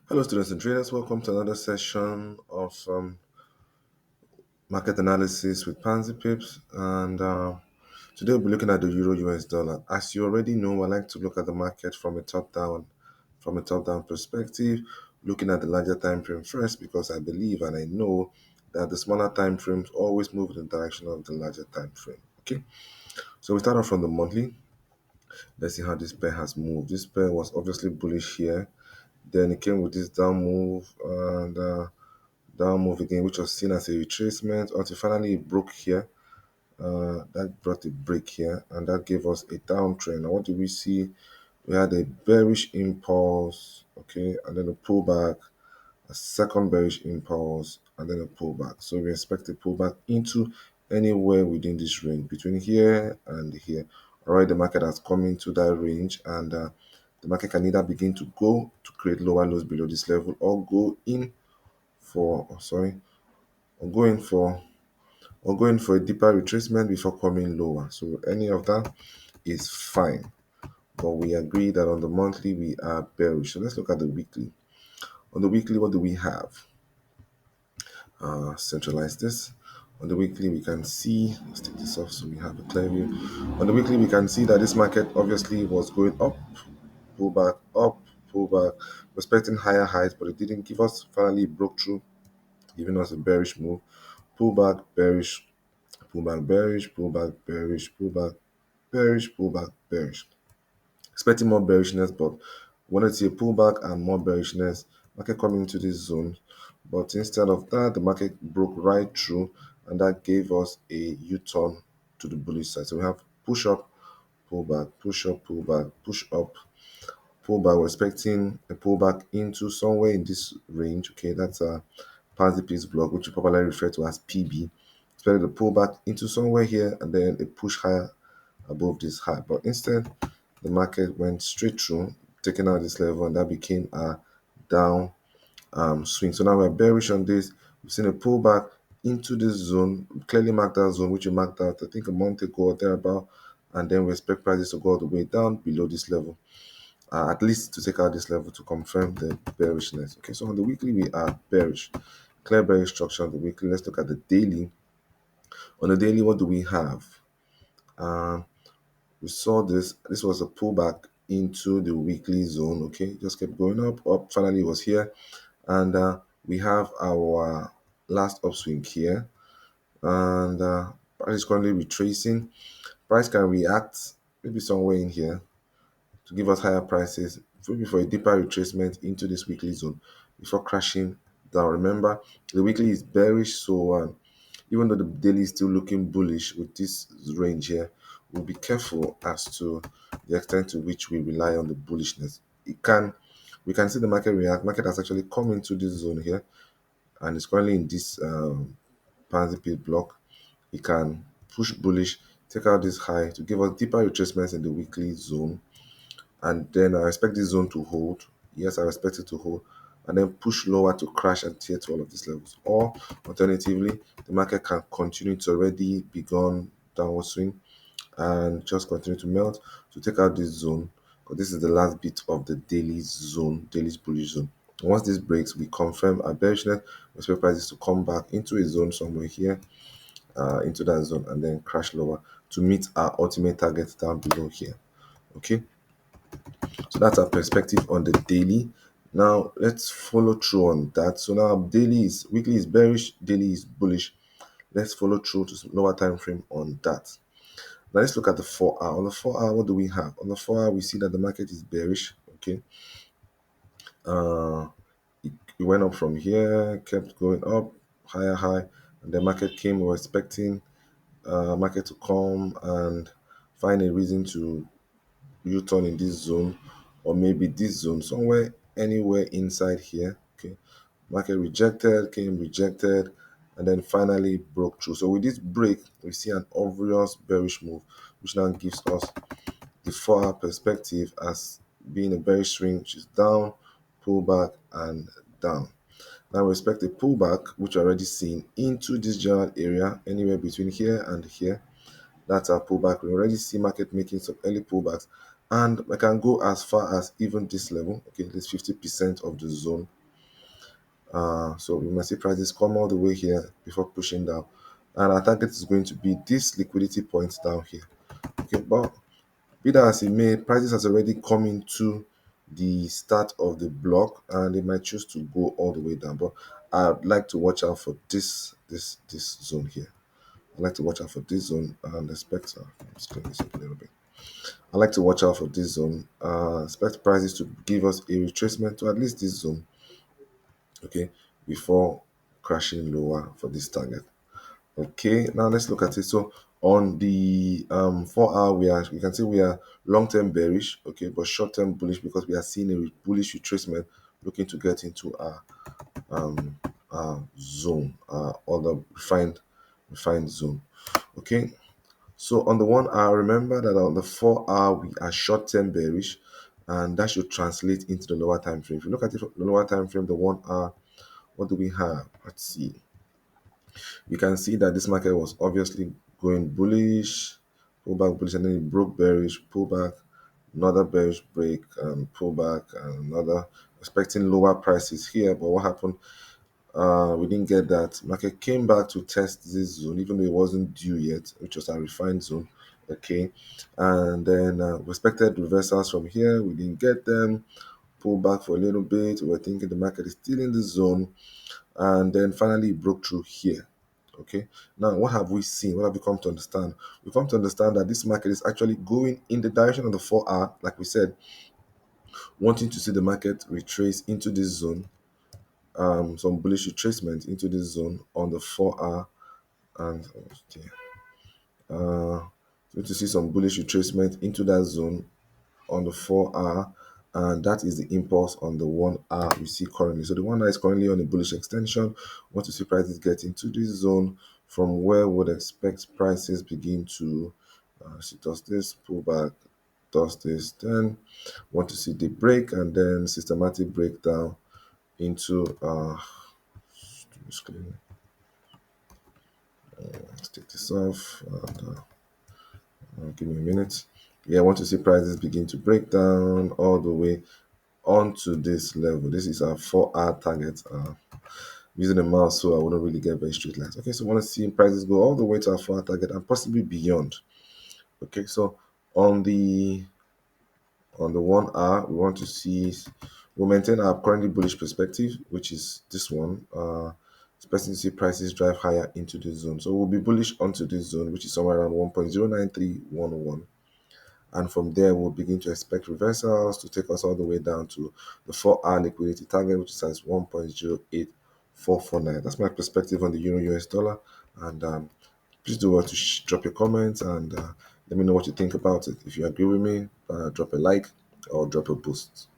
Hello, students and traders. Welcome to another session of market analysis with Pansy Pips. And today we'll be looking at the Euro US dollar. As you already know, I like to look at the market from a top-down perspective, looking at the larger time frame first, because I believe and I know that the smaller time frames always move in the direction of the larger time frame. Okay, so we start off from the monthly. Let's see how this pair has moved. This pair was obviously bullish here. Then it came with this down move and down move again, which was seen as a retracement until finally it broke here. That brought a break here, and that gave us a downtrend. Now, what do we see? We had a bearish impulse, okay, and then a pullback, a second bearish impulse, and then a pullback. So we expect a pullback into anywhere within this range, between here and here. All right, the market has come into that range, and the market can either begin to go to create lower lows below this level, or go in for, or going for a deeper retracement before coming lower. So any of that is fine. But we agree that on the monthly we are bearish. So let's look at the weekly. On the weekly, what do we have? Centralize this. On the weekly, we can see, let's take this off so we have a clear view. On the weekly, we can see that this market obviously was going up, up, pull back, expecting higher highs, but it didn't give us. Finally, it broke through, giving us a bearish move. Pullback, bearish, pullback, bearish, pullback, bearish, pullback, bearish, pullback, bearish. Expecting more bearishness, but wanted to see a pullback and more bearishness. Market coming into this zone, but instead of that, the market broke right through, and that gave us a U-turn to the bullish side. So we have push up, pullback, push up, pullback, push up, pullback. We're expecting a pullback into somewhere in this range. Okay, that's a Pansy Pips block, which we popularly refer to as PB. Expected a pullback into somewhere here, and then a push higher above this high. But instead, the market went straight through, taking out this level, and that became a down swing. So now we're bearish on this. We've seen a pullback into this zone, clearly marked that zone, which we marked out, I think, a month ago or thereabout, and then we expect prices to go all the way down below this level, at least to take out this level to confirm the bearishness. Okay, so on the weekly, we are bearish. Clear bearish structure on the weekly. Let's look at the daily. On the daily, what do we have? Uh, we saw this was a pullback into the weekly zone. Okay, just kept going up, finally it was here, and we have our last upswing here, and price is currently retracing. Price can react maybe somewhere in here to give us higher prices, maybe for a deeper retracement into this weekly zone before crashing down. Remember, the weekly is bearish, so even though the daily is still looking bullish with this range here, we'll be careful as to the extent to which we rely on the bullishness. We can see the market react. Market has actually come into this zone here, and it's currently in this Pansy Pit block. It can push bullish, take out this high to give us deeper retracements in the weekly zone, and then I expect this zone to hold. Yes, I expect it to hold, and then push lower to crash and tear to all of these levels. Or alternatively, the market can continue to already begun downward swing and just continue to melt to take out this zone, because this is the last bit of the daily zone, daily's bullish zone. And once this breaks, we confirm our bearishness. We expect prices to come back into a zone somewhere here, into that zone, and then crash lower to meet our ultimate target down below here. Okay, so that's our perspective on the daily. Now let's follow through on that. So now weekly is bearish, daily is bullish. Let's follow through to some lower time frame on that. Now let's look at the 4 hour. On the 4 hour, what do we have? On the 4 hour, we see that the market is bearish. Okay, uh, it went up from here, kept going up, higher high, and the market came. We were expecting market to come and find a reason to U-turn in this zone, or maybe this zone, somewhere anywhere inside here. Okay, market rejected, came rejected, and then finally broke through. So with this break, we see an obvious bearish move, which now gives us the 4 hour perspective as being a bearish swing, which is down, pullback, and down. Now we expect a pullback, which we're already seen into this general area, anywhere between here and here. That's our pullback. We already see market making some early pullbacks and I can go as far as even this level. Okay, this 50% of the zone. So we must see prices come all the way here before pushing down, and our target is going to be this liquidity point down here. Okay, but be that as it may, prices has already come into the start of the block, and they might choose to go all the way down. But I'd like to watch out for this zone here. I like to watch out for this zone and expect. Let's clean this up a little bit. I like to watch out for this zone. Expect prices to give us a retracement to at least this zone, okay, before crashing lower for this target. Okay, now let's look at it. So on the 4 hour, we can see we are long term bearish, okay, but short term bullish because we are seeing a bullish retracement looking to get into um our zone, other refined zone. Okay, so on the 1 hour, remember that on the 4 hour we are short term bearish, and that should translate into the lower time frame. If you look at it from the lower time frame, the 1 hour, what do we have? Let's see. You can see that this market was obviously going bullish, pull back bullish, and then it broke bearish, pull back, another bearish break, pull back, and another, expecting lower prices here. But what happened? We didn't get that. Market came back to test this zone, even though it wasn't due yet, which was a refined zone. Okay, and then we expected reversals from here. We didn't get them. Pull back for a little bit. We were thinking the market is still in the zone, and then finally it broke through here. Okay, now what have we seen? What have we come to understand? We come to understand that this market is actually going in the direction of the 4 hour, like we said, wanting to see the market retrace into this zone, some bullish retracement into this zone on the 4 hour, and going to see some bullish retracement into that zone on the 4 hour, and that is the impulse on the 1 hour we see currently. So the 1 hour is currently on a bullish extension. Want to see prices get into this zone from where would expect prices begin to see, does this pull back, does this, then want to see the break and then systematic breakdown into let's take this off and give me a minute. Yeah, I want to see prices begin to break down all the way onto this level. This is our 4 hour target. Using a mouse, so I wouldn't really get very straight lines. Okay, so I want to see prices go all the way to our 4 hour target and possibly beyond. Okay, so on the 1 hour, we want to see we'll maintain our currently bullish perspective, which is this one. Expecting to see prices drive higher into this zone. So we'll be bullish onto this zone, which is somewhere around 1.09311. And from there, we'll begin to expect reversals to take us all the way down to the 4 hour liquidity target, which is at 1.08449. That's my perspective on the Euro US dollar. And please do well to drop your comments and let me know what you think about it. If you agree with me, drop a like or drop a boost.